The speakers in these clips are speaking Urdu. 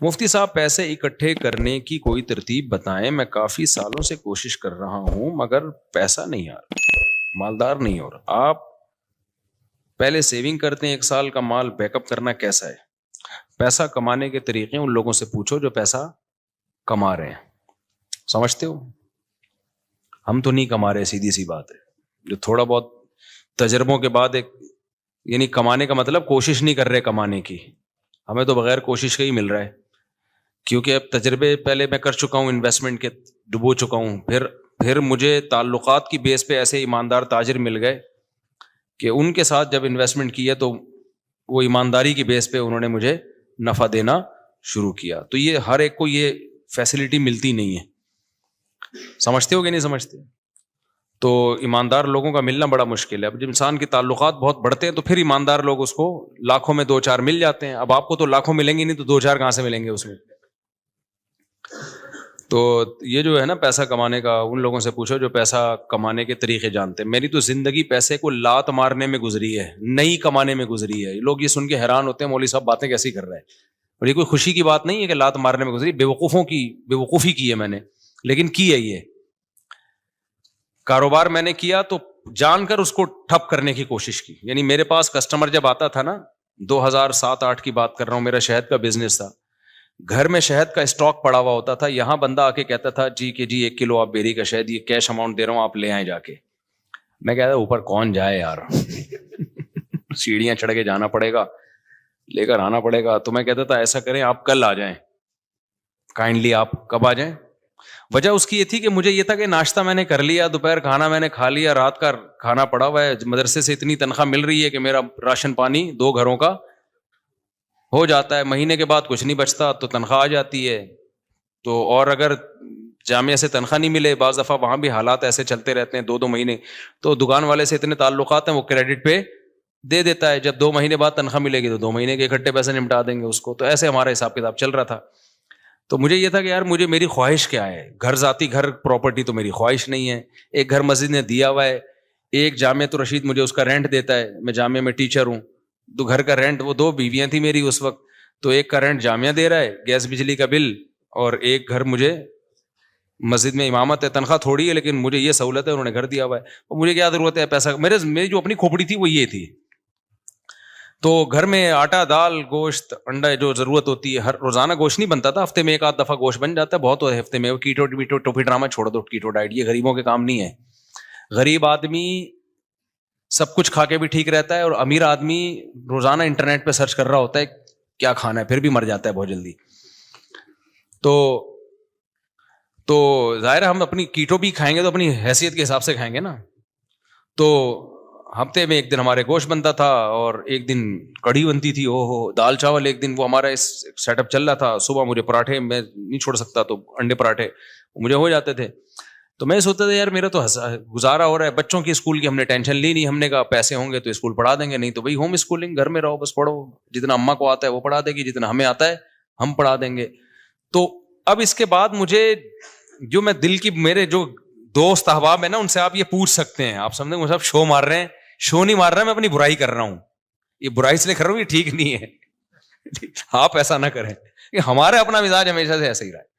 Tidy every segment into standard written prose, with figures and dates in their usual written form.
مفتی صاحب پیسے اکٹھے کرنے کی کوئی ترتیب بتائیں، میں کافی سالوں سے کوشش کر رہا ہوں مگر پیسہ نہیں آ رہا، مالدار نہیں ہو رہا۔ آپ پہلے سیونگ کرتے ہیں، 1 سال کا مال بیک اپ کرنا کیسا ہے؟ پیسہ کمانے کے طریقے ان لوگوں سے پوچھو جو پیسہ کما رہے ہیں، سمجھتے ہو؟ ہم تو نہیں کما رہے، سیدھی سی بات ہے۔ جو تھوڑا بہت تجربوں کے بعد یعنی کمانے کا مطلب کوشش نہیں کر رہے کمانے کی، ہمیں تو بغیر کوشش کا ہی مل رہا ہے، کیونکہ اب تجربے پہلے میں کر چکا ہوں، انویسٹمنٹ کے ڈبو چکا ہوں، پھر مجھے تعلقات کی بیس پہ ایسے ایماندار تاجر مل گئے کہ ان کے ساتھ جب انویسٹمنٹ کی ہے تو وہ ایمانداری کی بیس پہ انہوں نے مجھے نفع دینا شروع کیا۔ تو یہ ہر ایک کو یہ فیسلٹی ملتی نہیں ہے، سمجھتے ہو کہ نہیں سمجھتے؟ تو ایماندار لوگوں کا ملنا بڑا مشکل ہے۔ اب جب انسان کے تعلقات بہت بڑھتے ہیں تو پھر ایماندار لوگ اس کو لاکھوں میں 2-4 مل جاتے ہیں۔ اب آپ کو تو لاکھوں ملیں گے نہیں تو 2-4 کہاں سے ملیں گے اس میں؟ تو یہ جو ہے نا پیسہ کمانے کا، ان لوگوں سے پوچھو جو پیسہ کمانے کے طریقے جانتے ہیں۔ میری تو زندگی پیسے کو لات مارنے میں گزری ہے، نہیں کمانے میں گزری ہے۔ لوگ یہ سن کے حیران ہوتے ہیں مولوی صاحب باتیں کیسی کر رہے ہیں، اور یہ کوئی خوشی کی بات نہیں ہے کہ لات مارنے میں گزری، بیوقوفی کی ہے میں نے، لیکن کی ہے۔ یہ کاروبار میں نے کیا تو جان کر اس کو ٹھپ کرنے کی کوشش کی۔ یعنی میرے پاس کسٹمر جب آتا تھا نا، 2007-8 کی بات کر رہا ہوں، میرا شہد کا بزنس تھا، گھر میں شہد کا اسٹاک پڑا ہوا ہوتا تھا، یہاں بندہ آ کے کہتا تھا جی 1 کلو آپ بیری کا شہد، یہ کیش اماؤنٹ دے رہا ہوں آپ لے آئیں جا کے۔ میں کہتا اوپر کون جائے یار سیڑھیاں چڑھ کے جانا پڑے گا، لے کر آنا پڑے گا۔ تو میں کہتا تھا ایسا کریں آپ کل آ جائیں، کائنڈلی آپ کب آ جائیں؟ وجہ اس کی یہ تھی کہ مجھے یہ تھا کہ ناشتہ میں نے کر لیا، دوپہر کھانا میں نے کھا لیا، رات کا کھانا پڑا ہوا ہے، مدرسے سے اتنی تنخواہ مل رہی ہے کہ میرا راشن پانی 2 گھروں کا ہو جاتا ہے، مہینے کے بعد کچھ نہیں بچتا تو تنخواہ آ جاتی ہے۔ تو اور اگر جامعہ سے تنخواہ نہیں ملے، بعض دفعہ وہاں بھی حالات ایسے چلتے رہتے ہیں 2 مہینے، تو دکان والے سے اتنے تعلقات ہیں وہ کریڈٹ پہ دے دیتا ہے، جب 2 مہینے بعد تنخواہ ملے گی تو 2 مہینے کے اکٹھے پیسے نمٹا دیں گے اس کو۔ تو ایسے ہمارا حساب کتاب چل رہا تھا۔ تو مجھے یہ تھا کہ یار میری خواہش کیا ہے، گھر پراپرٹی تو میری خواہش نہیں ہے، ایک گھر مسجد نے دیا ہوا ہے، ایک جامعہ تو رشید مجھے اس کا رینٹ دیتا ہے، میں جامعہ میں ٹیچر ہوں، تو گھر کا رینٹ، وہ 2 بیویاں تھیں میری اس وقت، تو ایک کا رینٹ جامعہ دے رہا ہے، گیس بجلی کا بل، اور ایک گھر مجھے مسجد میں امامت ہے، تنخواہ تھوڑی ہے لیکن مجھے یہ سہولت ہے، انہوں نے گھر دیا ہوا ہے، اور مجھے کیا ضرورت ہے پیسہ، میری جو اپنی کھوپڑی تھی وہ یہ تھی۔ تو گھر میں آٹا، دال، گوشت، انڈا جو ضرورت ہوتی ہے، ہر روزانہ گوشت نہیں بنتا تھا، ہفتے میں 1 آدھ دفعہ گوشت بن جاتا ہے، بہت ہو ہفتے میں، کیٹو ٹوپی ڈرامہ چھوڑ دو، کیٹو ڈائٹ یہ غریبوں کے کام نہیں ہے۔ غریب آدمی سب کچھ کھا کے بھی ٹھیک رہتا ہے، اور امیر آدمی روزانہ انٹرنیٹ پہ سرچ کر رہا ہوتا ہے کیا کھانا ہے، پھر بھی مر جاتا ہے بہت جلدی۔ تو ظاہر ہے ہم اپنی کیٹو بھی کھائیں گے تو اپنی حیثیت کے حساب سے کھائیں گے نا۔ تو ہفتے میں 1 دن ہمارے گوشت بنتا تھا، اور 1 دن کڑھی بنتی تھی، دال چاول 1 دن، وہ ہمارا اس سیٹ اپ چل رہا تھا۔ صبح مجھے پراٹھے، میں نہیں چھوڑ سکتا تو انڈے پراٹھے مجھے ہو جاتے تھے۔ تو میں سوچتا تھا یار میرا تو گزارا ہو رہا ہے، بچوں کی اسکول کی ہم نے ٹینشن لی نہیں، ہم نے کہا پیسے ہوں گے تو اسکول پڑھا دیں گے، نہیں تو بھائی ہوم اسکولنگ، گھر میں رہو بس پڑھو، جتنا اماں کو آتا ہے وہ پڑھا دے گی، جتنا ہمیں آتا ہے ہم پڑھا دیں گے۔ تو اب اس کے بعد مجھے جو میں دل کی، میرے جو دوست احباب ہیں نا، ان سے آپ یہ پوچھ سکتے ہیں، آپ سمجھیں صاحب شو مار رہے ہیں، شو نہیں مار رہا، میں اپنی برائی کر رہا ہوں، یہ برائی اس لیے کر رہا ہوں، یہ ٹھیک نہیں ہے، آپ ایسا نہ کریں، کہ ہمارا اپنا مزاج ہمیشہ سے ایسا ہی رہا ہے۔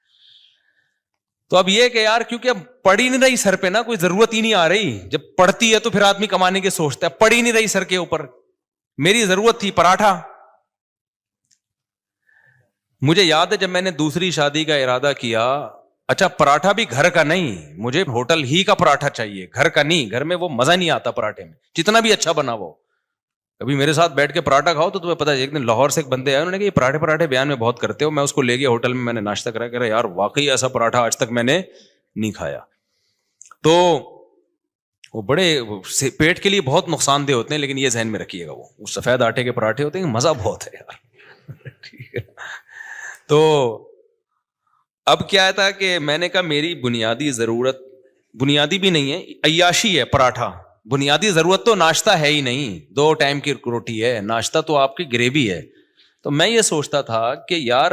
تو اب یہ کہ یار کیونکہ اب پڑ ہی نہیں رہی سر پہ نا، کوئی ضرورت ہی نہیں آ رہی، جب پڑتی ہے تو پھر آدمی کمانے کے سوچتا ہے، پڑ ہی نہیں رہی سر کے اوپر۔ میری ضرورت تھی پراٹھا، مجھے یاد ہے جب میں نے دوسری شادی کا ارادہ کیا، اچھا پراٹھا بھی گھر کا نہیں، مجھے ہوٹل ہی کا پراٹھا چاہیے، گھر کا نہیں، گھر میں وہ مزہ نہیں آتا پراٹھے میں، جتنا بھی اچھا بنا وہ۔ کبھی میرے ساتھ بیٹھ کے پراٹھا کھاؤ تو تمہیں پتا ہے، ایک دن لاہور سے ایک بندے آئے، انہوں نے کہا یہ پراٹھے بیان میں بہت کرتے ہو، میں اس کو لے گیا ہوٹل میں نے ناشتہ کرا، کہہ رہا یار واقعی ایسا پراٹھا آج تک میں نے نہیں کھایا۔ تو وہ بڑے پیٹ کے لیے بہت نقصان دہ ہوتے ہیں، لیکن یہ ذہن میں رکھیے گا، وہ سفید آٹے کے پراٹھے ہوتے ہیں، مزہ بہت ہے یار ٹھیک ہے۔ تو اب کیا تھا کہ میں نے کہا میری بنیادی ضرورت، بنیادی بھی نہیں ہے، عیاشی ہے پراٹھا، بنیادی ضرورت تو ناشتہ ہے ہی نہیں، 2 ٹائم کی روٹی ہے، ناشتہ تو آپ کی گریوی ہے۔ تو میں یہ سوچتا تھا کہ یار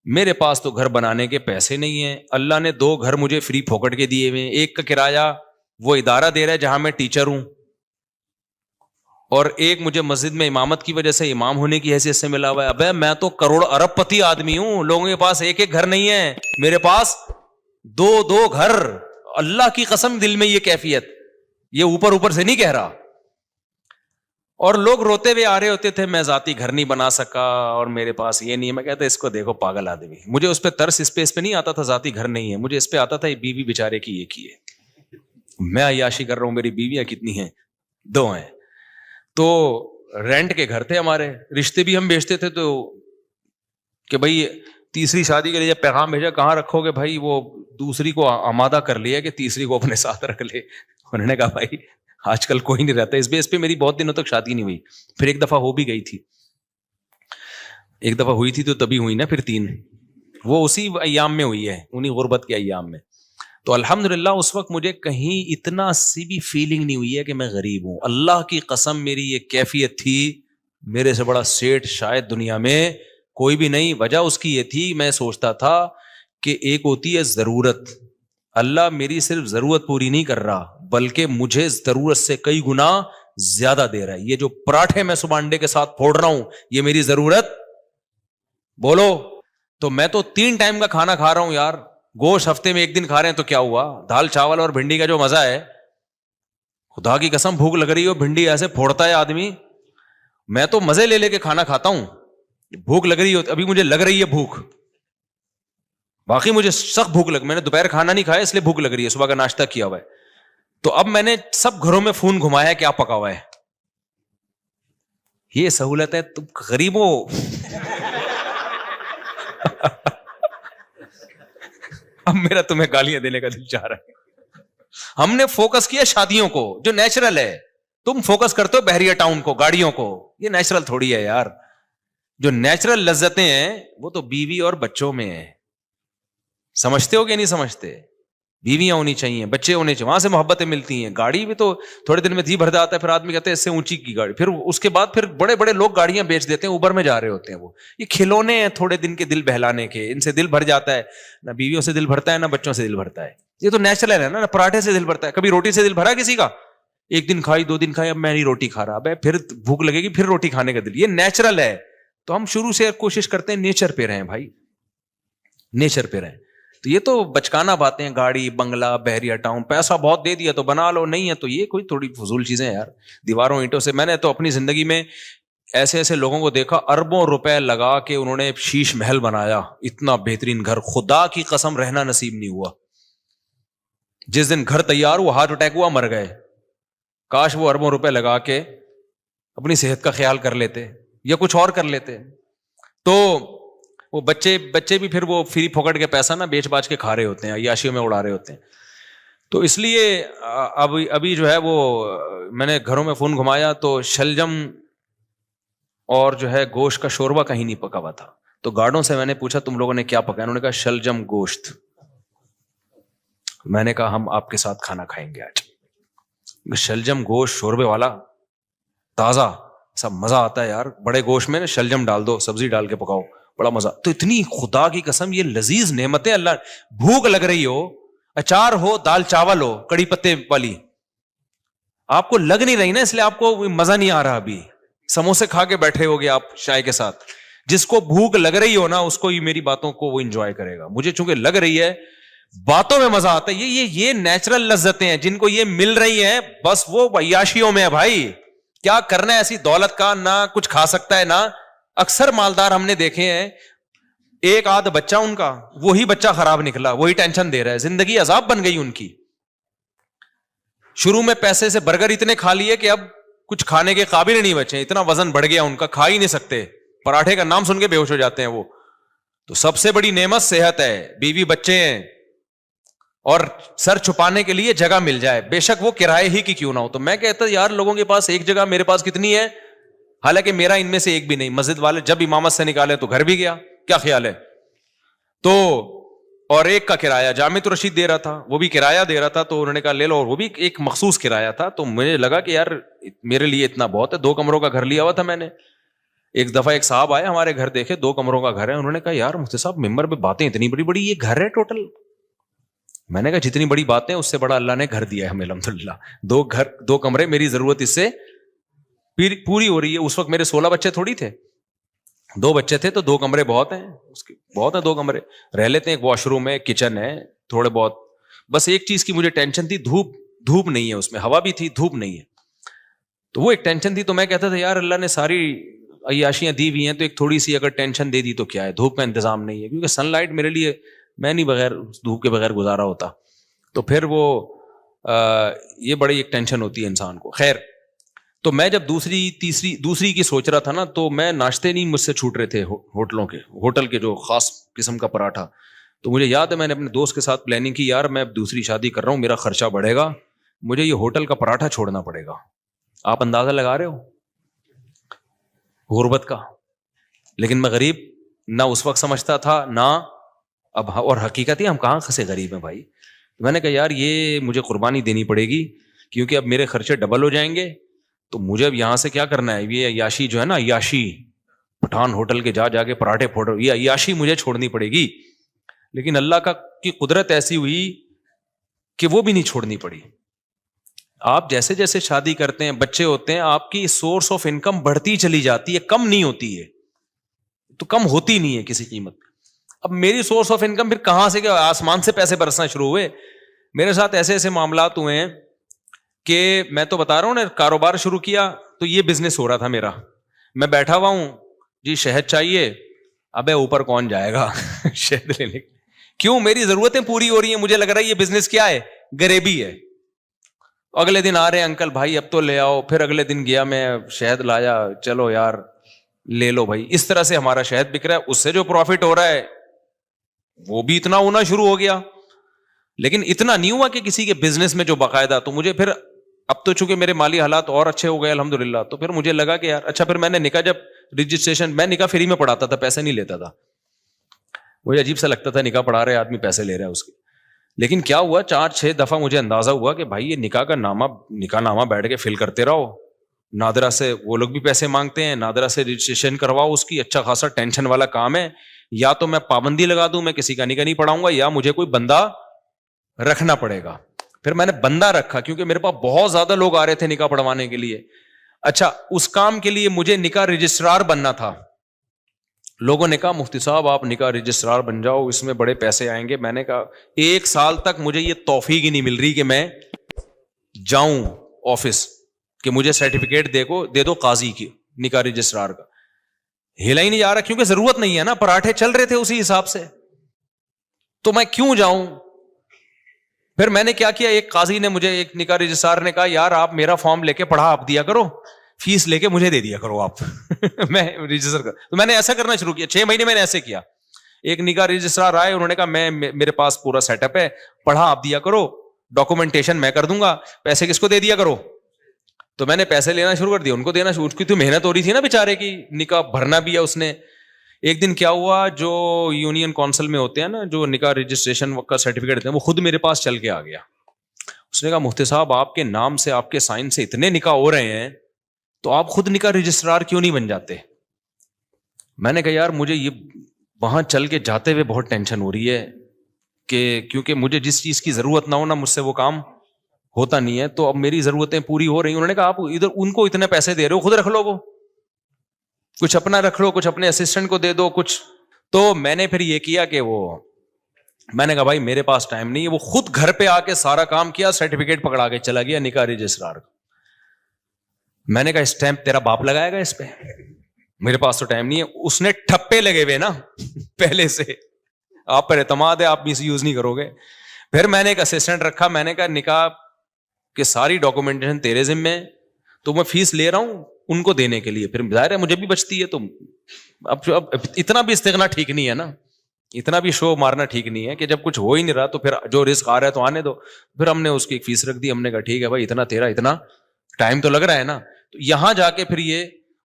میرے پاس تو گھر بنانے کے پیسے نہیں ہیں، اللہ نے 2 گھر مجھے فری پھوکٹ کے دیے ہوئے ہیں، ایک کا کرایہ وہ ادارہ دے رہا ہے جہاں میں ٹیچر ہوں، اور ایک مجھے مسجد میں امامت کی وجہ سے امام ہونے کی حیثیت سے ملا ہوا ہے. ابے میں تو کروڑ ارب پتی آدمی ہوں, لوگوں کے پاس ایک ایک گھر نہیں ہے, میرے پاس دو گھر. اللہ کی قسم دل میں یہ کیفیت, یہ اوپر سے نہیں کہہ رہا. اور لوگ روتے ہوئے آ رہے ہوتے تھے میں ذاتی گھر نہیں بنا سکا اور میرے پاس یہ نہیں ہے. میں کہتا اس کو دیکھو پاگل آدمی. مجھے اس پہ ترس اس پہ نہیں آتا تھا ذاتی گھر نہیں ہے, مجھے اس پہ آتا تھا یہ بیوی بیچارے کی ایک ہی ہے, میں عیاشی کر رہا ہوں, میری بیویاں کتنی ہیں, 2 ہیں. تو رینٹ کے گھر تھے ہمارے, رشتے بھی ہم بیچتے تھے, تو کہ بھائی تیسری شادی کے لیے جب پیغام بھیجا کہاں رکھو گے بھائی, وہ دوسری کو آمادہ کر لیا کہ تیسری کو اپنے ساتھ رکھ لے. انہوں نے کہا بھائی آج کل کوئی نہیں رہتا. اس بیس پہ میری بہت دنوں تک شادی نہیں ہوئی. پھر ایک دفعہ ہو بھی گئی تھی, ایک دفعہ ہوئی تھی تو تبھی ہوئی نا, پھر 3 وہ اسی ایام میں ہوئی ہے, انہی غربت کے ایام میں. تو الحمدللہ اس وقت مجھے کہیں اتنا سی بھی فیلنگ نہیں ہوئی ہے کہ میں غریب ہوں. اللہ کی قسم میری یہ کیفیت تھی, میرے سے بڑا سیٹ شاید دنیا میں کوئی بھی نہیں. وجہ اس کی یہ تھی, میں سوچتا تھا کہ ایک ہوتی ہے ضرورت, اللہ میری صرف ضرورت پوری نہیں کر رہا بلکہ مجھے ضرورت سے کئی گنا زیادہ دے رہا ہے. یہ جو پراٹھے میں صبح انڈے کے ساتھ پھوڑ رہا ہوں یہ میری ضرورت, بولو. تو میں تو 3 ٹائم کا کھانا کھا رہا ہوں یار, گوشت ہفتے میں 1 دن کھا رہے ہیں تو کیا ہوا, دال چاول اور بھنڈی کا جو مزہ ہے, خدا کی قسم بھوک لگ رہی ہو بھنڈی ایسے پھوڑتا ہے آدمی, میں تو مزے لے کے کھانا کھاتا ہوں. بھوک لگ رہی ہو, ابھی مجھے لگ رہی ہے بھوک, باقی مجھے سخت بھوک میں نے دوپہر کھانا نہیں کھایا اس لیے بھوک لگ رہی ہے, صبح کا ناشتہ کیا ہوا ہے. تو اب میں نے سب گھروں میں فون گھمایا کیا پکا ہوا ہے. یہ سہولت ہے, تم غریبوں اب میرا تمہیں گالیاں دینے کا دل چاہ رہا ہے. ہم نے فوکس کیا شادیوں کو جو نیچرل ہے, تم فوکس کرتے ہو بحریہ ٹاؤن کو, گاڑیوں کو. یہ نیچرل تھوڑی ہے یار, جو نیچرل لذتیں ہیں وہ تو بیوی اور بچوں میں ہیں. سمجھتے ہو کہ نہیں سمجھتے؟ بیویاں ہونی چاہیے, بچے ہونے چاہیے, وہاں سے محبتیں ملتی ہیں. گاڑی بھی تو تھوڑے دن میں جی بھر جاتا ہے, پھر آدمی کہتے ہیں اس سے اونچی کی گاڑی, پھر اس کے بعد پھر بڑے بڑے لوگ گاڑیاں بیچ دیتے ہیں, اوبر میں جا رہے ہوتے ہیں. وہ یہ کھلونے ہیں تھوڑے دن کے دل بہلانے کے, ان سے دل بھر جاتا ہے. نہ بیویوں سے دل بھرتا ہے نہ بچوں سے دل بھرتا ہے. یہ تو نیچرل ہے نا, پراٹھے سے دل بھرتا ہے, کبھی روٹی سے دل بھرا کسی کا؟ 1 دن کھائی 2 دن کھائی, اب میں نہیں روٹی کھا رہا, اب پھر بھوک لگے گی پھر روٹی کھانے کا دل. یہ نیچرل ہے. تو ہم شروع سے کوشش کرتے ہیں نیچر پہ رہیں بھائی, نیچر پہ رہیں. تو یہ تو بچکانا باتیں, گاڑی بنگلہ بحریہ ٹاؤن, پیسہ بہت دے دیا تو بنا لو, نہیں ہے تو یہ کوئی تھوڑی فضول چیزیں یار. دیواروں اینٹوں سے, میں نے تو اپنی زندگی میں ایسے ایسے لوگوں کو دیکھا اربوں روپے لگا کے انہوں نے شیش محل بنایا, اتنا بہترین گھر, خدا کی قسم رہنا نصیب نہیں ہوا. جس دن گھر تیار ہوا ہارٹ اٹیک ہوا, مر گئے. کاش وہ اربوں روپے لگا کے اپنی صحت کا خیال کر لیتے یا کچھ اور کر لیتے. تو وہ بچے بھی پھر وہ فری پھوکٹ کے پیسہ نہ بیچ باچ کے کھا رہے ہوتے ہیں, عیاشیوں میں اڑا رہے ہوتے ہیں. تو اس لیے ابھی جو ہے وہ میں نے گھروں میں فون گھمایا تو شلجم اور جو ہے گوشت کا شوربہ کہیں نہیں پکا ہوا تھا. تو گارڈوں سے میں نے پوچھا تم لوگوں نے کیا پکایا, انہوں نے کہا شلجم گوشت. میں نے کہا ہم آپ کے ساتھ کھانا کھائیں گے آج. شلجم گوشت شوربے والا تازہ, سب مزہ آتا ہے یار. بڑے گوشت میں شلجم ڈال دو, سبزی ڈال کے پکاؤ, بڑا مزہ. تو اتنی خدا کی قسم یہ لذیذ نعمتیں اللہ, بھوک لگ رہی ہو, اچار ہو, دال چاول ہو, کڑی پتے والی, آپ کو لگ نہیں رہی نا, اس لیے آپ کو مزہ نہیں آ رہا. ابھی سموسے کھا کے بیٹھے ہوگے آپ چائے کے ساتھ. جس کو بھوک لگ رہی ہو نا اس کو میری باتوں کو وہ انجوائے کرے گا. مجھے چونکہ لگ رہی ہے, باتوں میں مزہ آتا ہے. یہ نیچرل لذتیں ہیں جن کو یہ مل رہی ہیں, بس وہ عیاشیوں میں ہے بھائی. کیا کرنا ہے ایسی دولت کا, نہ کچھ کھا سکتا ہے نہ. اکثر مالدار ہم نے دیکھے ہیں, ایک آدھ بچہ ان کا, وہی بچہ خراب نکلا, وہی ٹینشن دے رہا ہے, زندگی عذاب بن گئی ان کی. شروع میں پیسے سے برگر اتنے کھا لیے کہ اب کچھ کھانے کے قابل نہیں بچے, اتنا وزن بڑھ گیا ان کا, کھا ہی نہیں سکتے. پراٹھے کا نام سن کے بے ہوش ہو جاتے ہیں وہ. تو سب سے بڑی نعمت صحت ہے, بیوی بچے ہیں, اور سر چھپانے کے لیے جگہ مل جائے, بے شک وہ کرائے ہی کی کیوں نہ ہو. تو میں کہتا یار لوگوں کے پاس ایک جگہ, میرے پاس کتنی ہے, حالانکہ میرا ان میں سے ایک بھی نہیں. مسجد والے جب امامت سے نکالے تو گھر بھی گیا, کیا خیال ہے. تو اور ایک کا کرایہ جامع رشید دے رہا تھا, وہ بھی کرایہ دے رہا تھا, تو انہوں نے کہا لے لو, اور وہ بھی ایک مخصوص کرایہ تھا. تو مجھے لگا کہ یار میرے لیے اتنا بہت ہے. 2 کمروں کا گھر لیا ہوا تھا میں نے. ایک دفعہ ایک صاحب آئے ہمارے گھر, دیکھے 2 کمروں کا گھر ہے, انہوں نے کہا یار مفتی صاحب ممبر پہ باتیں اتنی بڑی بڑی, یہ گھر ہے ٹوٹل؟ میں نے کہا جتنی بڑی باتیں اس سے بڑا اللہ نے گھر دیا ہے ہمیں الحمدللہ. 2 کمرے, میری ضرورت اس سے پوری ہو رہی ہے. اس وقت میرے 16 بچے تھوڑی تھے, 2 بچے تھے, تو 2 کمرے بہت ہیں, بہت ہیں 2 کمرے, رہ لیتے ہیں, ایک واش روم ہے, کچن ہے, تھوڑے بہت. بس ایک چیز کی مجھے ٹینشن تھی, دھوپ نہیں ہے اس میں, ہوا بھی تھی, دھوپ نہیں ہے, تو وہ ایک ٹینشن تھی. تو میں کہتا تھا یار اللہ نے ساری عیاشیاں دی ہوئی ہیں, تو ایک تھوڑی سی اگر ٹینشن دے دی تو کیا ہے, دھوپ کا انتظام نہیں ہے, کیونکہ سن لائٹ میرے لیے, میں نہیں بغیر دھوپ کے بغیر گزارا ہوتا. تو پھر وہ یہ بڑی ایک ٹینشن ہوتی ہے انسان کو. خیر, تو میں جب دوسری کی سوچ رہا تھا نا, تو میں ناشتے نہیں مجھ سے چھوٹ رہے تھے ہوٹل کے جو خاص قسم کا پراٹھا. تو مجھے یاد ہے میں نے اپنے دوست کے ساتھ پلاننگ کی, یار میں اب دوسری شادی کر رہا ہوں, میرا خرچہ بڑھے گا, مجھے یہ ہوٹل کا پراٹھا چھوڑنا پڑے گا. آپ اندازہ لگا رہے ہو غربت کا. لیکن میں غریب نہ اس وقت سمجھتا تھا نہ اب, اور حقیقت ہے ہم کہاں خسے غریب ہیں بھائی. میں نے کہا یار یہ مجھے قربانی دینی پڑے گی, کیونکہ اب میرے خرچے ڈبل ہو جائیں گے, تو مجھے اب یہاں سے کیا کرنا ہے, یہ عیاشی جو ہے نا, عیاشی پٹھان ہوٹل کے جا کے پراٹھے پھوڑ, یہ عیاشی مجھے چھوڑنی پڑے گی. لیکن اللہ کی قدرت ایسی ہوئی کہ وہ بھی نہیں چھوڑنی پڑی. آپ جیسے جیسے شادی کرتے ہیں, بچے ہوتے ہیں, آپ کی سورس آف انکم بڑھتی چلی جاتی ہے, کم نہیں ہوتی ہے, تو کم ہوتی نہیں ہے کسی قیمت. اب میری سورس آف انکم پھر کہاں سے, کیا آسمان سے پیسے برسنا شروع ہوئے. میرے ساتھ ایسے ایسے معاملات ہوئے ہیں کہ میں تو بتا رہا ہوں نا, کاروبار شروع کیا تو یہ بزنس ہو رہا تھا میرا, میں بیٹھا ہوا ہوں جی شہد چاہیے, ابے اوپر کون جائے گا شہد لینے, کیوں, میری ضرورتیں پوری ہو رہی ہیں, مجھے لگ رہا ہے یہ بزنس کیا ہے, غریبی ہے. اگلے دن آ رہے ہیں انکل بھائی اب تو لے آؤ, پھر اگلے دن گیا میں شہد لایا, چلو یار لے لو بھائی. اس طرح سے ہمارا شہد بک رہا ہے, اس سے جو پروفٹ ہو رہا ہے وہ بھی اتنا ہونا شروع ہو گیا, لیکن اتنا نہیں ہوا کہ کسی کے بزنس میں جو باقاعدہ. تو مجھے پھر اب تو چونکہ میرے مالی حالات اور اچھے ہو گئے الحمدللہ, تو پھر مجھے لگا کہ یار اچھا, پھر میں نے نکاح جب رجسٹریشن, میں نکاح فری میں پڑھاتا تھا, پیسے نہیں لیتا تھا, مجھے عجیب سا لگتا تھا نکاح پڑھا رہے آدمی پیسے لے رہا ہے اس کے. لیکن کیا ہوا, 4-6 دفعہ مجھے اندازہ ہوا کہ بھائی یہ نکاح نامہ بیٹھ کے فل کرتے رہو, نادرا سے وہ لوگ بھی پیسے مانگتے ہیں, نادرا سے رجسٹریشن کرواؤ, اس کی اچھا خاصا ٹینشن والا کام ہے. یا تو میں پابندی لگا دوں, میں کسی کا نکاح نہیں پڑھاؤں گا, یا مجھے کوئی بندہ رکھنا پڑے گا. پھر میں نے بندہ رکھا, کیونکہ میرے پاس بہت زیادہ لوگ آ رہے تھے نکاح پڑھوانے کے لیے. اچھا, اس کام کے لیے مجھے نکاح رجسٹرار بننا تھا. لوگوں نے کہا مفتی صاحب آپ نکاح رجسٹرار بن جاؤ, اس میں بڑے پیسے آئیں گے. میں نے کہا 1 سال تک مجھے یہ توفیق ہی نہیں مل رہی کہ میں جاؤں آفس کہ مجھے سرٹیفکیٹ دے دو قاضی کی نکاح رجسٹرار کا. ہلا ہی نہیں جا رہا, کیونکہ ضرورت نہیں ہے نا, پراٹھے چل رہے تھے اسی حساب سے, تو میں کیوں جاؤں. پھر میں نے کیا کیا, ایک قاضی نے مجھے, ایک نکاح رجسٹرار نے کہا یار آپ میرا فارم لے کے پڑھا آپ دیا کرو, فیس لے کے مجھے دے دیا کرو آپ میں رجسٹر کر. تو میں نے ایسا کرنا شروع کیا, 6 مہینے میں نے ایسے کیا. ایک نکاح رجسٹرار آئے, انہوں نے کہا میرے پاس پورا سیٹ اپ ہے, پڑھا آپ دیا کرو, ڈاکومنٹیشن میں کر دوں گا, پیسے کس کو دے دیا کرو. تو میں نے پیسے لینا شروع کر دیا, ان کو دینا شروع, اس کی تو محنت ہو رہی تھی نا بیچارے کی, نکاح بھرنا بھی ہے اس نے. ایک دن کیا ہوا, جو یونین کونسل میں ہوتے ہیں نا, جو نکاح رجسٹریشن کا سرٹیفکیٹ دیتے ہیں, وہ خود میرے پاس چل کے آ گیا. اس نے کہا مفتی صاحب آپ کے نام سے, آپ کے سائن سے اتنے نکاح ہو رہے ہیں, تو آپ خود نکاح رجسٹرار کیوں نہیں بن جاتے. میں نے کہا یار مجھے یہ وہاں چل کے جاتے ہوئے بہت ٹینشن ہو رہی ہے, کہ کیونکہ مجھے جس چیز کی ضرورت نہ ہونا, مجھ سے وہ کام ہوتا نہیں ہے, تو اب میری ضرورتیں پوری ہو رہی ہیں. انہوں نے کہا آپ ادھر ان کو اتنے پیسے دے رہے ہو, خود رکھ لو, وہ کچھ اپنا رکھ لو, کچھ اپنے اسسٹنٹ کو دے دو کچھ. تو میں نے پھر یہ کیا کہ میں نے کہا بھائی میرے پاس ٹائم نہیں ہے. وہ خود گھر پہ آ کے سارا کام کیا, سرٹیفکیٹ پکڑا کے چلا گیا نکاح رجسٹرار کا. میں نے کہا اسٹیمپ تیرا باپ لگائے گا اس پہ, میرے پاس تو ٹائم نہیں ہے. اس نے ٹھپے لگے ہوئے نا پہلے سے, آپ پر اعتماد ہے, آپ مس یوز نہیں کرو گے. پھر میں نے ایک اسسٹنٹ رکھا, میں نے کہا نکاح کہ ساری ڈاکومنٹیشن تیرے ذمہ ہے, تو میں فیس لے رہا ہوں ان کو دینے کے لیے, پھر ظاہر ہے مجھے بھی بچتی ہے. تو اب اتنا بھی استغنا ٹھیک نہیں ہے نا, اتنا بھی شو مارنا ٹھیک نہیں ہے کہ جب کچھ ہو ہی نہیں رہا تو پھر جو رزق آ رہا ہے تو آنے دو. پھر ہم نے اس کی ایک فیس رکھ دی, ہم نے کہا ٹھیک ہے بھائی اتنا تیرا, اتنا ٹائم تو لگ رہا ہے نا. تو یہاں جا کے پھر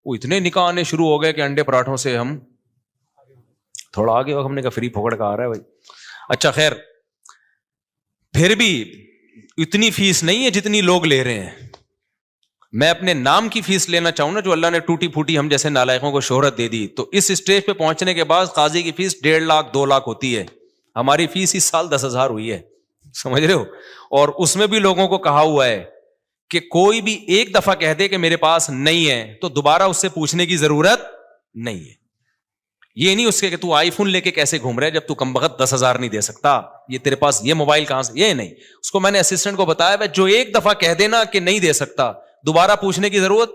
وہ اتنے نکاح آنے شروع ہو گئے کہ انڈے پراٹھوں سے ہم تھوڑا آگے ہم نے کہا فری پھوکڑ کا آ رہا ہے بھائی. اچھا خیر, پھر بھی اتنی فیس نہیں ہے جتنی لوگ لے رہے ہیں. میں اپنے نام کی فیس لینا چاہوں نا, جو اللہ نے ٹوٹی پھوٹی ہم جیسے نالائقوں کو شہرت دے دی, تو اس اسٹیج پہ پہنچنے کے بعد قاضی کی فیس 1.5 لاکھ 2 لاکھ ہوتی ہے. ہماری فیس اس سال 10,000 ہوئی ہے, سمجھ رہے ہو. اور اس میں بھی لوگوں کو کہا ہوا ہے کہ کوئی بھی ایک دفعہ کہہ دے کہ میرے پاس نہیں ہے تو دوبارہ اس سے پوچھنے کی ضرورت نہیں ہے. یہ نہیں اس کے کہ تو آئی فون لے کے کیسے گھوم رہا ہے جب تو کم بخت 10,000 نہیں دے سکتا, یہ تیرے پاس یہ موبائل کہاں سے, یہ نہیں. اس کو میں نے اسسٹنٹ کو بتایا بھائی جو ایک دفعہ کہہ دینا کہ نہیں دے سکتا دوبارہ پوچھنے کی ضرورت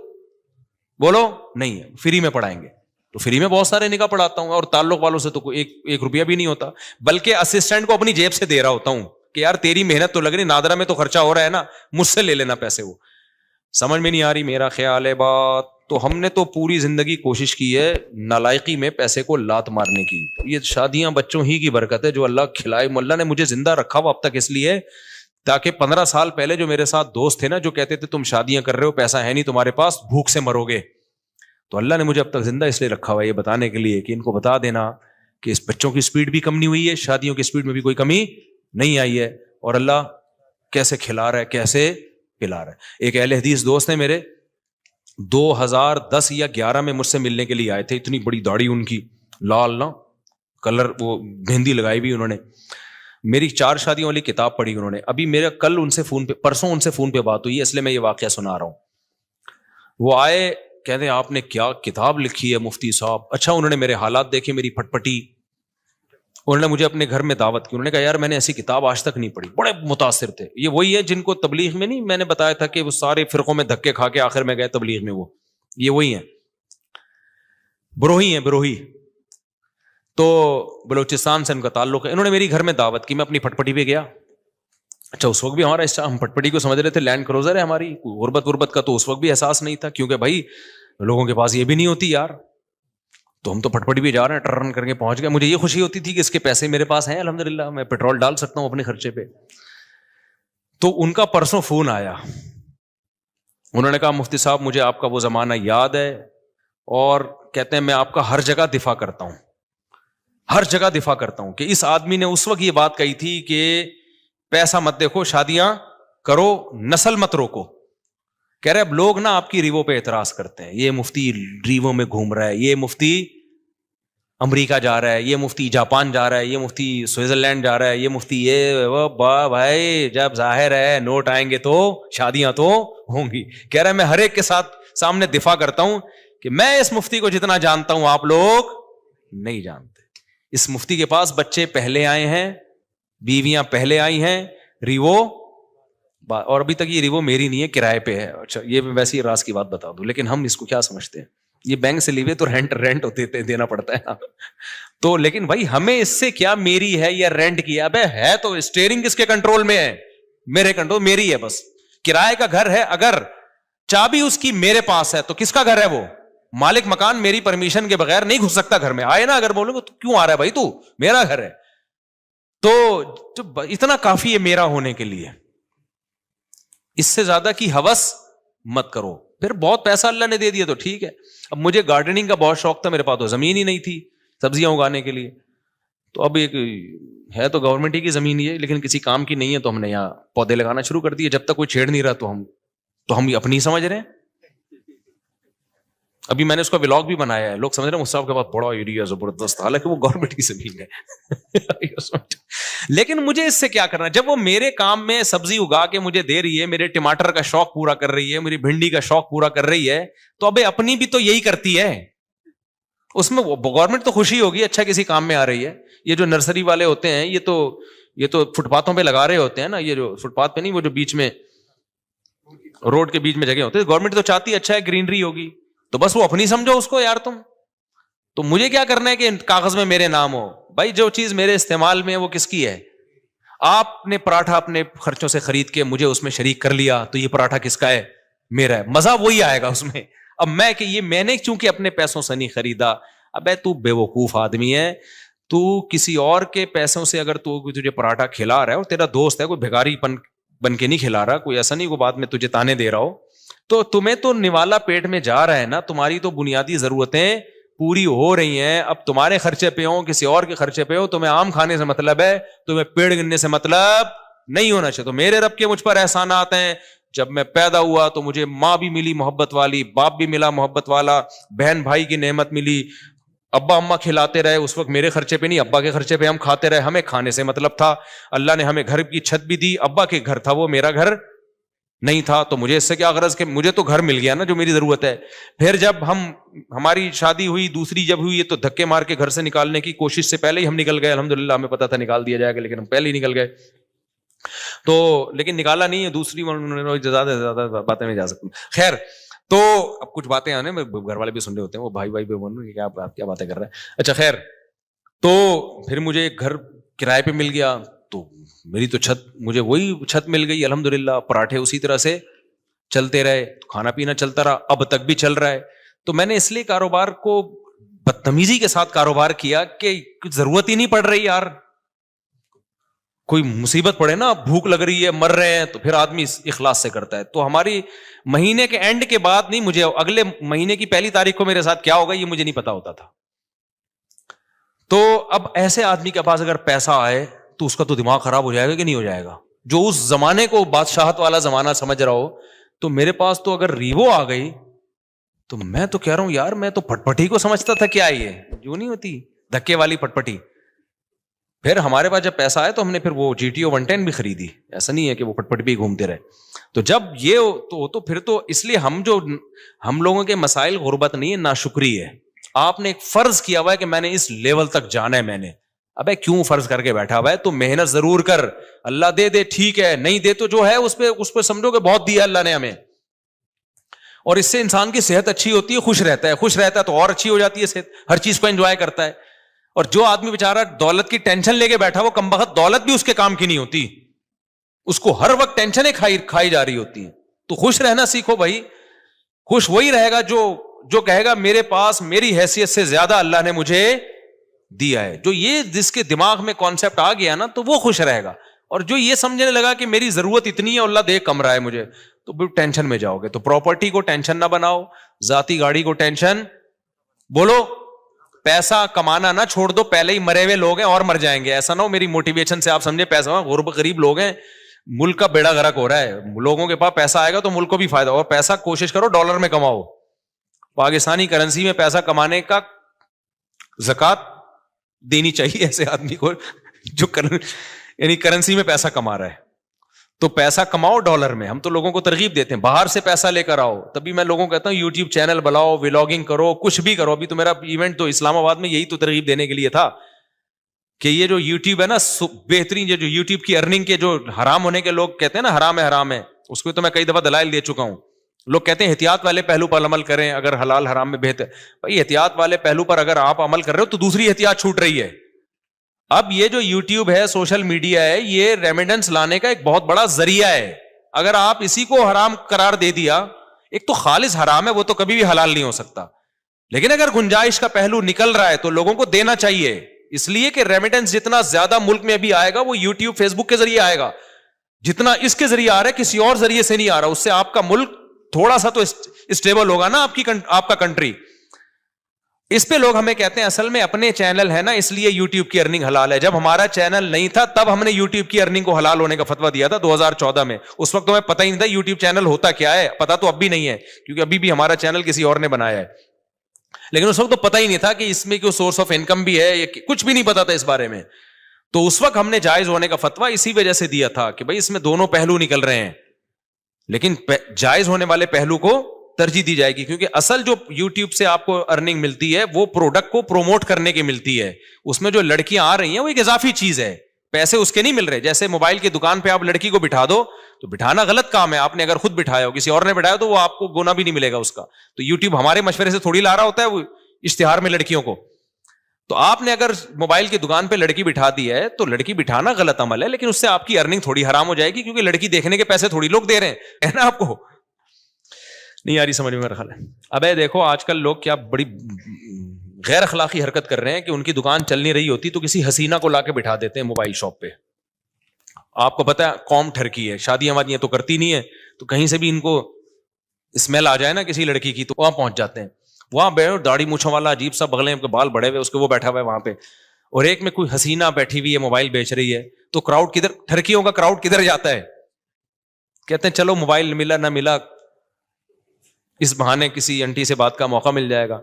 بولو نہیں ہے, فری میں پڑھائیں گے. تو فری میں بہت سارے نکاح پڑھاتا ہوں اور تعلق والوں سے تو ایک روپیہ بھی نہیں ہوتا, بلکہ اسسٹنٹ کو اپنی جیب سے دے رہا ہوتا ہوں کہ یار تیری محنت تو لگ رہی, نادرا میں تو خرچہ ہو رہا ہے نا, مجھ سے لے لینا پیسے. وہ سمجھ میں نہیں آ رہی میرا خیال ہے بات. تو ہم نے تو پوری زندگی کوشش کی ہے نالائقی میں پیسے کو لات مارنے کی. یہ شادیاں بچوں ہی کی برکت ہے جو اللہ کھلائے. اللہ نے مجھے زندہ رکھا ہوا اب تک اس لیے تاکہ 15 سال پہلے جو میرے ساتھ دوست تھے نا جو کہتے تھے تم شادیاں کر رہے ہو پیسہ ہے نہیں تمہارے پاس, بھوک سے مرو گے, تو اللہ نے مجھے اب تک زندہ اس لیے رکھا ہوا ہے یہ بتانے کے لیے کہ ان کو بتا دینا کہ اس بچوں کی سپیڈ بھی کم نہیں ہوئی ہے, شادیوں کی سپیڈ میں بھی کوئی کمی نہیں آئی ہے, اور اللہ کیسے کھلا رہا ہے کیسے پلا رہا ہے. ایک اہل حدیث دوست ہیں میرے 2010 یا 11 میں مجھ سے ملنے کے لیے آئے تھے, اتنی بڑی داڑھی ان کی, لال نا کلر, وہ مہندی لگائی بھی انہوں نے. میری 4 شادیوں والی کتاب پڑھی انہوں نے. ابھی میرا کل ان سے فون پہ پرسوں ان سے فون پہ بات ہوئی ہے اس لیے میں یہ واقعہ سنا رہا ہوں. وہ آئے کہتے ہیں آپ نے کیا کتاب لکھی ہے مفتی صاحب. اچھا انہوں نے میرے حالات دیکھے, میری پھٹ پٹی, انہوں نے مجھے اپنے گھر میں دعوت کی. انہوں نے کہا یار میں نے ایسی کتاب آج تک نہیں پڑھی. بڑے متاثر تھے. یہ وہی ہے جن کو تبلیغ میں نہیں میں نے بتایا تھا کہ وہ سارے فرقوں میں دھکے کھا کے آخر میں گئے تبلیغ میں, وہ یہ وہی ہیں, بروہی ہیں بروہی. تو بلوچستان سے ان کا تعلق ہے. انہوں نے میری گھر میں دعوت کی, میں اپنی پھٹ پٹی پہ گیا. اچھا اس وقت بھی ہمارا ہم پھٹ پٹی کو سمجھ رہے تھے لینڈ کروزر ہے ہماری, غربت کا تو اس وقت بھی احساس نہیں تھا کیونکہ بھائی لوگوں کے پاس یہ بھی نہیں ہوتی یار. تو ہم تو پھٹ پٹی بھی جا رہے ہیں, ٹرن کر کے پہنچ گئے. مجھے یہ خوشی ہوتی تھی کہ اس کے پیسے میرے پاس ہیں الحمدللہ, میں پیٹرول ڈال سکتا ہوں اپنے خرچے پہ. تو ان کا پرسوں فون آیا, انہوں نے کہا مفتی صاحب مجھے آپ کا وہ زمانہ یاد ہے, اور کہتے ہیں میں آپ کا ہر جگہ دفاع کرتا ہوں, ہر جگہ دفاع کرتا ہوں کہ اس آدمی نے اس وقت یہ بات کہی تھی کہ پیسہ مت دیکھو شادیاں کرو نسل مت روکو. کہہ رہے اب لوگ نا آپ کی ریوو پہ اعتراض کرتے ہیں, یہ مفتی ریوو میں گھوم رہا ہے, یہ مفتی امریکہ جا رہا ہے, یہ مفتی جاپان جا رہا ہے, یہ مفتی سوئٹزرلینڈ جا رہا ہے, یہ مفتی یہ وہ بھائی جب ظاہر ہے نوٹ آئیں گے تو شادیاں تو ہوں گی. کہہ رہا ہے میں ہر ایک کے ساتھ سامنے دفاع کرتا ہوں کہ میں اس مفتی کو جتنا جانتا ہوں آپ لوگ نہیں جانتے. اس مفتی کے پاس بچے پہلے آئے ہیں, بیویاں پہلے آئی ہیں, ریوو, اور ابھی تک یہ ریوو میری نہیں ہے کرائے پہ ہے. اچھا یہ ویسے ہی راز کی بات بتا دوں, لیکن ہم اس کو کیا سمجھتے ہیں یہ بینک سے لیوے تو رینٹ ہوتے دینا پڑتا ہے تو لیکن بھائی ہمیں اس سے کیا میری ہے یا رینٹ کی ہے تو اسٹیئرنگ کس کے کنٹرول میں ہے, میرے کنٹرول, میری ہے بس. کرائے کا گھر ہے, اگر چابی اس کی میرے پاس ہے تو کس کا گھر ہے, وہ مالک مکان میری پرمیشن کے بغیر نہیں گھس سکتا گھر میں. آئے نا اگر بولو تو کیوں آ رہا ہے بھائی, تو میرا گھر ہے. تو اتنا کافی ہے میرا ہونے کے لیے, اس سے زیادہ کی ہوس مت کرو. پھر بہت پیسہ اللہ نے دے دیا تو ٹھیک ہے. اب مجھے گارڈننگ کا بہت شوق تھا, میرے پاس تو زمین ہی نہیں تھی سبزیاں اگانے کے لیے. تو اب ایک ہے تو گورنمنٹ ہی کی زمین ہی ہے لیکن کسی کام کی نہیں ہے, تو ہم نے یہاں پودے لگانا شروع کر دیے. جب تک کوئی چھیڑ نہیں رہا تو ہم اپنی سمجھ رہے ہیں. ابھی میں نے اس کا ولاگ بھی بنایا ہے, لوگ سمجھ رہے ہیں مصطفیٰ کے پاس بڑا ایریا زبردست, حالانکہ وہ گورنمنٹ کی زمین ہے لیکن مجھے اس سے کیا کرنا, جب وہ میرے کام میں سبزی اگا کے مجھے دے رہی ہے, میرے ٹماٹر کا شوق پورا کر رہی ہے, میری بھنڈی کا شوق پورا کر رہی ہے, تو ابے اپنی بھی تو یہی کرتی ہے, اس میں گورنمنٹ تو خوشی ہوگی اچھا کسی کام میں آ رہی ہے. یہ جو نرسری والے ہوتے ہیں یہ تو فٹ پاتھوں پہ لگا رہے ہوتے ہیں نا, یہ جو فٹ پاتھ پہ نہیں, وہ جو بیچ میں روڈ کے بیچ میں جگہ ہوتے ہیں, گورنمنٹ تو چاہتی ہے اچھا ہے گرینری ہوگی, تو بس وہ اپنی سمجھو اس کو یار تم. تو مجھے کیا کرنا ہے کہ کاغذ میں میرے نام ہو. بھائی جو چیز میرے استعمال میں وہ کس کی ہے, آپ نے پراٹھا اپنے خرچوں سے خرید کے مجھے اس میں شریک کر لیا تو یہ پراٹھا کس کا ہے, میرا ہے, مزہ وہی آئے گا اس میں. اب میں کہ یہ میں نے چونکہ اپنے پیسوں سے نہیں خریدا, ابے تو بے وقوف آدمی ہے, تو کسی اور کے پیسوں سے اگر تو تجھے پراٹھا کھلا رہا ہے اور تیرا دوست ہے, کوئی بھیکاری بن کے نہیں کھلا رہا, کوئی ایسا نہیں کوئی بعد میں تجھے تانے دے رہا ہو, تو تمہیں تو نوالا پیٹ میں جا رہا ہے نا, تمہاری تو بنیادی ضرورتیں پوری ہو رہی ہیں. اب تمہارے خرچے پہ ہو کسی اور کے خرچے پہ ہو, تمہیں آم کھانے سے مطلب ہے, تمہیں پیڑ گننے سے مطلب نہیں ہونا چاہیے. تو میرے رب کے مجھ پر احسانات ہیں, جب میں پیدا ہوا تو مجھے ماں بھی ملی محبت والی, باپ بھی ملا محبت والا, بہن بھائی کی نعمت ملی, ابا اماں کھلاتے رہے, اس وقت میرے خرچے پہ نہیں ابا کے خرچے پہ ہم کھاتے رہے, ہمیں کھانے سے مطلب تھا. اللہ نے ہمیں گھر کی چھت بھی دی, ابا کے گھر تھا وہ, میرا گھر نہیں تھا تو مجھے اس سے کیا غرض کہ مجھے تو گھر مل گیا نا جو میری ضرورت ہے. پھر جب ہماری شادی ہوئی دوسری جب ہوئی تو دھکے مار کے گھر سے نکالنے کی کوشش سے پہلے ہی ہم نکل گئے. الحمدللہ ہمیں پتا تھا نکال دیا جائے گا لیکن ہم پہلے ہی نکل گئے. تو لیکن نکالا نہیں ہے دوسری زیادہ سے زیادہ باتیں نہیں جا سکتی. خیر تو اب کچھ باتیں آنے میں گھر والے بھی سن رہے ہوتے ہیں وہ بھائی بھائی کیا باتیں کر رہے ہیں. اچھا خیر تو پھر مجھے ایک گھر کرائے پہ مل گیا تو میری تو چھت مجھے وہی چھت مل گئی الحمدللہ. پراٹھے اسی طرح سے چلتے رہے, کھانا پینا چلتا رہا, اب تک بھی چل رہا ہے. تو میں نے اس لیے کاروبار کو بدتمیزی کے ساتھ کاروبار کیا کہ ضرورت ہی نہیں پڑ رہی یار. کوئی مصیبت پڑے نا, بھوک لگ رہی ہے, مر رہے ہیں, تو پھر آدمی اخلاص سے کرتا ہے. تو ہماری مہینے کے اینڈ کے بعد نہیں, مجھے اگلے مہینے کی پہلی تاریخ کو میرے ساتھ کیا ہوگا یہ مجھے نہیں پتا ہوتا تھا. تو اب ایسے آدمی کے پاس اگر پیسہ آئے تو اس کا تو دماغ خراب ہو جائے گا کہ نہیں ہو جائے گا, جو اس زمانے کو بادشاہت والا زمانہ سمجھ رہا ہو. تو میرے پاس تو اگر ریوو آ گئی تو میں تو کہہ رہا ہوں یار میں تو پٹپٹی کو سمجھتا تھا کیا یہ جو نہیں ہوتی دھکے والی پٹپٹی. پھر ہمارے پاس جب پیسہ آیا تو ہم نے پھر وہ GTO 110 بھی خریدی. ایسا نہیں ہے کہ وہ پٹپٹی بھی گھومتے رہے. تو جب یہ تو پھر تو اس لیے ہم لوگوں کے مسائل غربت نہیں ہے, ناشکری ہے. آپ نے ایک فرض کیا ہوا ہے کہ میں نے اس لیول تک جانا ہے. میں نے ابے کیوں فرض کر کے بیٹھا ہوا ہے, تو محنت ضرور کر. اللہ دے ٹھیک ہے, نہیں دے تو جو ہے اس پہ سمجھو کہ بہت دیا اللہ نے ہمیں. اور اس سے انسان کی صحت اچھی ہوتی ہے, خوش رہتا ہے تو اور اچھی ہو جاتی ہے صحت, ہر چیز کو انجوائے کرتا ہے. اور جو آدمی بیچارہ دولت کی ٹینشن لے کے بیٹھا وہ کمبخت دولت بھی اس کے کام کی نہیں ہوتی, اس کو ہر وقت ٹینشنیں کھائی جا رہی ہوتی ہیں. تو خوش رہنا سیکھو بھائی. خوش وہی رہے گا جو کہے گا میرے پاس میری حیثیت سے زیادہ اللہ نے مجھے دیا ہے. جو یہ جس کے دماغ میں کانسیپٹ آ گیا نا تو وہ خوش رہے گا. اور جو یہ سمجھنے لگا کہ میری ضرورت اتنی ہے اللہ دے کم رہا ہے مجھے, تو پھر ٹینشن میں جاؤ گے. تو پراپرٹی کو ٹینشن نہ بناؤ, ذاتی گاڑی کو ٹینشن, بولو پیسہ کمانا نہ چھوڑ دو. پہلے ہی مرے ہوئے لوگ ہیں اور مر جائیں گے. ایسا نہ ہو میری موٹیویشن سے آپ سمجھے پیسہ غریب لوگ ہیں, ملک کا بیڑا غرق ہو رہا ہے. لوگوں کے پاس پیسہ آئے گا تو ملک کو بھی فائدہ. اور پیسہ کوشش کرو ڈالر میں کماؤ. پاکستانی کرنسی میں پیسہ کمانے کا زکات دینی چاہیے ایسے آدمی کو جو یعنی کرنسی میں پیسہ کما رہا ہے. تو پیسہ کماؤ ڈالر میں. ہم تو لوگوں کو ترغیب دیتے ہیں باہر سے پیسہ لے کر آؤ. تبھی میں لوگوں کو کہتا ہوں یوٹیوب چینل بناؤ, ولاگنگ کرو, کچھ بھی کرو. ابھی تو میرا ایونٹ تو اسلام آباد میں یہی تو ترغیب دینے کے لیے تھا کہ یہ جو یوٹیوب ہے نا بہترین, جو یوٹیوب کی ارننگ کے جو حرام ہونے کے لوگ کہتے ہیں نا حرام ہے, اس کو تو میں کئی دفعہ دلائل دے چکا ہوں. لوگ کہتے ہیں احتیاط والے پہلو پر عمل کریں اگر حلال حرام میں بہتر. بھائی احتیاط والے پہلو پر اگر آپ عمل کر رہے ہو تو دوسری احتیاط چھوٹ رہی ہے. اب یہ جو یوٹیوب ہے, سوشل میڈیا ہے, یہ ریمیڈنس لانے کا ایک بہت بڑا ذریعہ ہے. اگر آپ اسی کو حرام قرار دے دیا, ایک تو خالص حرام ہے وہ تو کبھی بھی حلال نہیں ہو سکتا, لیکن اگر گنجائش کا پہلو نکل رہا ہے تو لوگوں کو دینا چاہیے. اس لیے کہ ریمیڈنس جتنا زیادہ ملک میں ابھی آئے گا وہ یوٹیوب فیس بک کے ذریعے آئے گا. جتنا اس کے ذریعے آ رہا ہے کسی اور ذریعے سے نہیں آ رہا. اس سے آپ کا ملک تھوڑا سا تو اسٹیبل ہوگا نا, آپ کا کنٹری. اس پہ لوگ ہمیں کہتے ہیں اصل میں اپنے چینل ہے نا اس لیے یوٹیوب کی ارننگ حلال ہے. جب ہمارا چینل نہیں تھا تب ہم نے یوٹیوب کی ارننگ کو حلال ہونے کا فتویٰ دیا تھا 2014 میں. اس وقت تو ہمیں پتہ ہی نہیں تھا یوٹیوب چینل ہوتا کیا ہے. پتا تو اب بھی نہیں ہے کیونکہ ابھی بھی ہمارا چینل کسی اور نے بنایا ہے, لیکن اس وقت تو پتہ ہی نہیں تھا کہ اس میں کوئی سورس آف انکم بھی ہے, کچھ بھی نہیں پتا تھا اس بارے میں. تو اس وقت ہم نے جائز ہونے کا فتویٰ اسی وجہ سے دیا تھا کہ بھائی اس میں دونوں پہلو نکل رہے ہیں, لیکن جائز ہونے والے پہلو کو ترجیح دی جائے گی. کیونکہ اصل جو یوٹیوب سے آپ کو ارننگ ملتی ہے وہ پروڈکٹ کو پروموٹ کرنے کی ملتی ہے. اس میں جو لڑکیاں آ رہی ہیں وہ ایک اضافی چیز ہے, پیسے اس کے نہیں مل رہے. جیسے موبائل کی دکان پہ آپ لڑکی کو بٹھا دو تو بٹھانا غلط کام ہے. آپ نے اگر خود بٹھایا ہو کسی اور نے بٹھایا تو وہ آپ کو گنا بھی نہیں ملے گا اس کا. تو یوٹیوب ہمارے مشورے سے تھوڑی لا رہا ہوتا ہے وہ اشتہار میں لڑکیوں کو. تو آپ نے اگر موبائل کی دکان پہ لڑکی بٹھا دی ہے تو لڑکی بٹھانا غلط عمل ہے, لیکن اس سے آپ کی ارننگ تھوڑی حرام ہو جائے گی کیونکہ لڑکی دیکھنے کے پیسے تھوڑی لوگ دے رہے ہیں نا. آپ کو نہیں آ رہی سمجھ میں میرا خیال ہے. اب دیکھو آج کل لوگ کیا بڑی غیر اخلاقی حرکت کر رہے ہیں کہ ان کی دکان چل نہیں رہی ہوتی تو کسی حسینہ کو لا کے بٹھا دیتے ہیں موبائل شاپ پہ. آپ کو پتا ہے قوم ٹھرکی ہے, شادیاں وادیاں تو کرتی نہیں ہے, تو کہیں سے بھی ان کو اسمیل آ جائے نا کسی لڑکی کی تو وہاں پہنچ جاتے ہیں. وہاں بیٹھو داڑھی مونچھوں والا عجیب سا بغلیں کے بال بڑے ہوئے اس کے وہ بیٹھا ہوا ہے وہاں پہ, اور ایک میں کوئی حسینہ بیٹھی ہوئی ہے موبائل بیچ رہی ہے. تو کراؤڈ کدھر, ٹھرکیوں کا کراؤڈ کدھر جاتا ہے؟ کہتے ہیں چلو موبائل ملا نہ ملا اس بہانے کسی انٹی سے بات کا موقع مل جائے گا,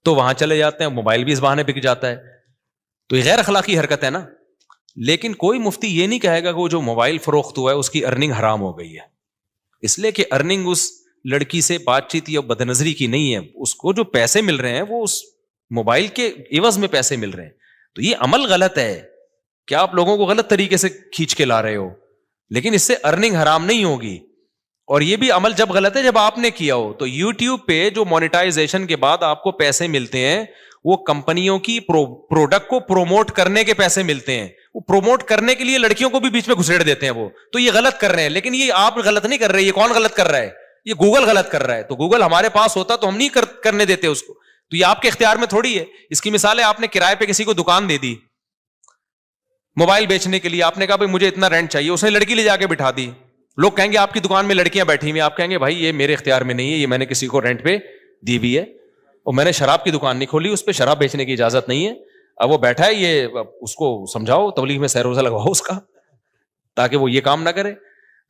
تو وہاں چلے جاتے ہیں. موبائل بھی اس بہانے بک جاتا ہے. تو یہ غیر اخلاقی حرکت ہے نا. لیکن کوئی مفتی یہ نہیں کہے گا کہ وہ جو موبائل فروخت ہوا ہے اس کی ارننگ حرام ہو گئی ہے. اس لیے کہ ارننگ اس لڑکی سے بات چیت یا بدنظری کی نہیں ہے, اس کو جو پیسے مل رہے ہیں وہ اس موبائل کے عوض میں پیسے مل رہے ہیں. تو یہ عمل غلط ہے کہ آپ لوگوں کو غلط طریقے سے کھینچ کے لا رہے ہو, لیکن اس سے ارننگ حرام نہیں ہوگی. اور یہ بھی عمل جب غلط ہے جب آپ نے کیا ہو. تو یوٹیوب پہ جو مونیٹائزیشن کے بعد آپ کو پیسے ملتے ہیں وہ کمپنیوں کی پروڈکٹ کو پروموٹ کرنے کے پیسے ملتے ہیں. وہ پروموٹ کرنے کے لیے لڑکیوں کو بھی بیچ میں گھسیڑ دیتے ہیں وہ. تو یہ غلط کر رہے ہیں, لیکن یہ آپ غلط نہیں کر رہے. یہ کون غلط کر رہا ہے؟ یہ گوگل غلط کر رہا ہے. تو گوگل ہمارے پاس ہوتا تو ہم نہیں کرنے دیتے اس کو. تو یہ آپ کے اختیار میں تھوڑی ہے. اس کی مثال ہے, آپ نے کرائے پہ کسی کو دکان دے دی موبائل بیچنے کے لیے, آپ نے کہا بھائی مجھے اتنا رینٹ چاہیے, اس نے لڑکی لے جا کے بٹھا دی. لوگ کہیں گے آپ کی دکان میں لڑکیاں بیٹھی ہوئی, آپ کہیں گے بھائی یہ میرے اختیار میں نہیں ہے, یہ میں نے کسی کو رینٹ پہ دی ہوئی ہے, اور میں نے شراب کی دکان نہیں کھولی, اس پہ شراب بیچنے کی اجازت نہیں ہے. اب وہ بیٹھا ہے, یہ اس کو سمجھاؤ, تبلیغ میں سیر روزہ لگواؤ اس کا, تاکہ وہ یہ کام نہ کرے.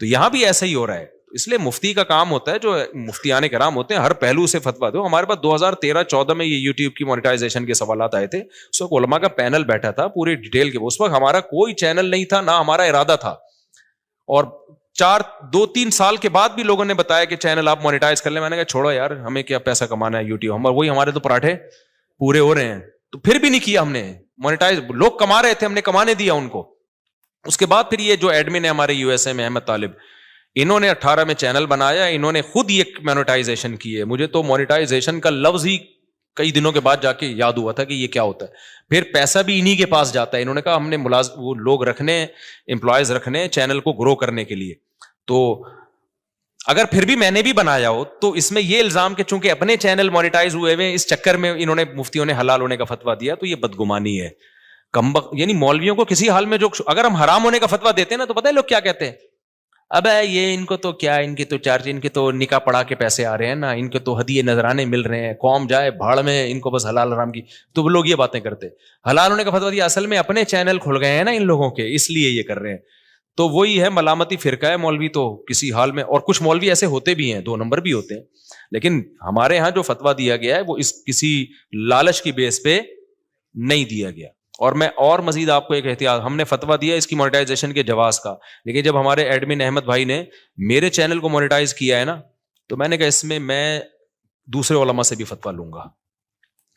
تو یہاں بھی ایسا ہی ہو رہا ہے. اس لیے مفتی کا کام ہوتا ہے, جو مفتیان کرام ہوتے ہیں ہر پہلو سے فتویٰ دو. ہمارے پاس 2013-14 میں یہ یوٹیوب کی مونیٹائزیشن کے سوالات آئے تھے. اس وقت علماء کا پینل بیٹھا تھا پورے ڈیٹیل کے. اس وقت ہمارا کوئی چینل نہیں تھا, نہ ہمارا ارادہ تھا, اور 2-3 سال کے بعد بھی لوگوں نے بتایا کہ چینل آپ مونیٹائز کر لیں. میں نے کہا چھوڑو یار, ہمیں کیا پیسہ کمانا ہے یوٹیوب, وہی ہمارے تو پراٹھے پورے ہو رہے ہیں. تو پھر بھی نہیں کیا ہم نے مونیٹائز. لوگ کما رہے تھے, ہم نے کمانے دیا ان کو. اس کے بعد پھر یہ جو ایڈمن ہے ہمارے یو ایس اے میں, احمد طالب, انہوں نے 18 میں چینل بنایا, انہوں نے خود یہ مونیٹائزیشن کی ہے. مجھے تو مونیٹائزیشن کا لفظ ہی کئی دنوں کے بعد جا کے یاد ہوا تھا کہ یہ کیا ہوتا ہے. پھر پیسہ بھی انہی کے پاس جاتا ہے. انہوں نے کہا ہم نے وہ لوگ رکھنے, امپلائز رکھنے چینل کو گرو کرنے کے لیے. تو اگر پھر بھی میں نے بھی بنایا ہو تو اس میں یہ الزام کہ چونکہ اپنے چینل مونیٹائز ہوئے ہوئے, اس چکر میں انہوں نے مفتیوں نے حلال ہونے کا فتویٰ دیا, تو یہ بدگمانی ہے. یعنی مولویوں کو کسی حال میں جو, اگر ہم حرام ہونے کا فتویٰ دیتے ہیں نا, تو پتہ ہے لوگ کیا کہتے ہیں, اب یہ ان کو تو کیا, ان کے تو چارج, ان کے تو نکاح پڑھا کے پیسے آ رہے ہیں نا, ان کے تو ہدیے نذرانے مل رہے ہیں, قوم جائے بھاڑ میں, ان کو بس حلال حرام کی. تو وہ لوگ یہ باتیں کرتے. حلال ہونے کا فتویٰ دیا, اصل میں اپنے چینل کھل گئے ہیں نا ان لوگوں کے, اس لیے یہ کر رہے ہیں. تو وہی ہے ملامتی فرقہ ہے مولوی تو کسی حال میں. اور کچھ مولوی ایسے ہوتے بھی ہیں, 2 نمبر بھی ہوتے ہیں, لیکن ہمارے ہاں جو فتویٰ دیا گیا ہے وہ اس کسی لالچ کی بیس پہ نہیں دیا گیا. اور میں اور مزید آپ کو ایک احتیاط, ہم نے فتویٰ دیا اس کی مونیٹائزیشن کے جواز کا, لیکن جب ہمارے ایڈمن احمد بھائی نے میرے چینل کو مونیٹائز کیا ہے نا, تو میں نے کہا اس میں دوسرے علماء سے بھی فتویٰ لوں گا,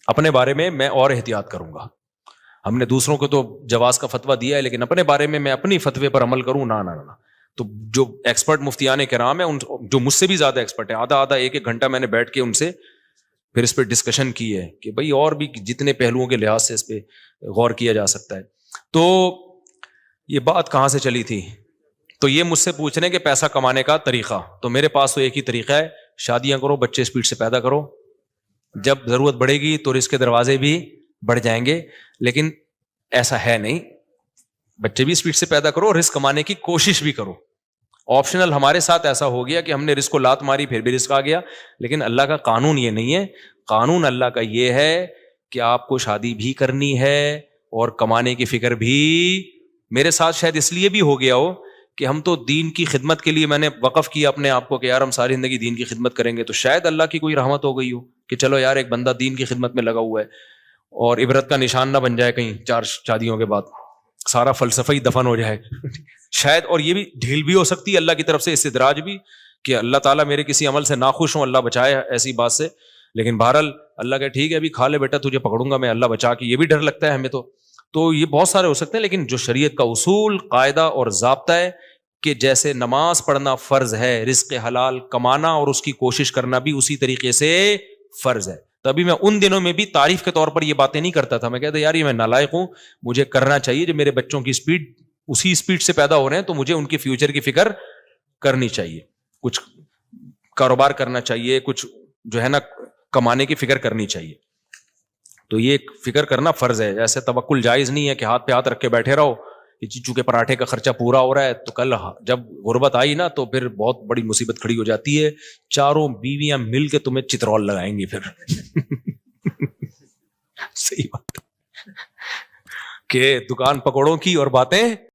اپنے بارے میں اور احتیاط کروں گا. ہم نے دوسروں کو تو جواز کا فتویٰ دیا ہے, لیکن اپنے بارے میں اپنی فتوے پر عمل کروں نہ. تو جو ایکسپرٹ مفتیان کرام ہیں, جو مجھ سے بھی زیادہ ایکسپرٹ ہیں, آدھا 1-1 گھنٹہ میں نے بیٹھ کے ان سے پھر اس پہ ڈسکشن کی ہے کہ بھائی اور بھی جتنے پہلوؤں کے لحاظ سے اس پہ غور کیا جا سکتا ہے. تو یہ بات کہاں سے چلی تھی؟ تو یہ مجھ سے پوچھ رہے ہیں کہ پیسہ کمانے کا طریقہ. تو میرے پاس تو ایک ہی طریقہ ہے, شادیاں کرو, بچے اسپیڈ سے پیدا کرو, جب ضرورت بڑھے گی تو رزق کے دروازے بھی بڑھ جائیں گے. لیکن ایسا ہے نہیں, بچے بھی اسپیڈ سے پیدا کرو, رزق کمانے کی کوشش بھی کرو. آپشنل ہمارے ساتھ ایسا ہو گیا کہ ہم نے رزق کو لات ماری, پھر بھی رزق آ گیا. لیکن اللہ کا قانون یہ نہیں ہے. قانون اللہ کا یہ ہے کہ آپ کو شادی بھی کرنی ہے اور کمانے کی فکر بھی. میرے ساتھ شاید اس لیے بھی ہو گیا ہو کہ ہم تو دین کی خدمت کے لیے, میں نے وقف کیا اپنے آپ کو کہ یار ہم ساری زندگی دین کی خدمت کریں گے. تو شاید اللہ کی کوئی رحمت ہو گئی ہو کہ چلو یار ایک بندہ دین کی خدمت میں لگا ہوا ہے, اور عبرت کا نشان نہ بن جائے کہیں 4 شادیوں کے بعد سارا فلسفہ ہی دفن ہو جائے شاید. اور یہ بھی ڈھیل بھی ہو سکتی ہے اللہ کی طرف سے, استدراج بھی, کہ اللہ تعالیٰ میرے کسی عمل سے ناخوش ہوں, اللہ بچائے ایسی بات سے. لیکن بہرحال اللہ کہ ٹھیک ہے ابھی کھا لے بیٹا, تجھے پکڑوں گا میں, اللہ بچا کے. یہ بھی ڈر لگتا ہے ہمیں. تو یہ بہت سارے ہو سکتے ہیں, لیکن جو شریعت کا اصول, قاعدہ اور ضابطہ ہے کہ جیسے نماز پڑھنا فرض ہے, رزق حلال کمانا اور اس کی کوشش کرنا بھی اسی طریقے سے فرض ہے. تبھی میں ان دنوں میں بھی تعریف کے طور پر یہ باتیں نہیں کرتا تھا. میں کہتا یار یہ میں نالائق ہوں, مجھے کرنا چاہیے. جب میرے بچوں کی اسپیڈ اسی اسپیڈ سے پیدا ہو رہے ہیں تو مجھے ان کے فیوچر کی فکر کرنی چاہیے, کچھ کاروبار کرنا چاہیے, کچھ جو ہے نا کمانے کی فکر کرنی چاہیے. تو یہ فکر کرنا فرض ہے. ایسے توکل جائز نہیں ہے کہ ہاتھ پہ ہاتھ رکھ کے بیٹھے رہو, چونکہ پراٹھے کا خرچہ پورا ہو رہا ہے. تو کل جب غربت آئی نا تو پھر بہت بڑی مصیبت کھڑی ہو جاتی ہے. 4 بیویاں مل کے تمہیں چترول لگائیں گی پھر صحیح بات کہ دکان پکوڑوں کی اور باتیں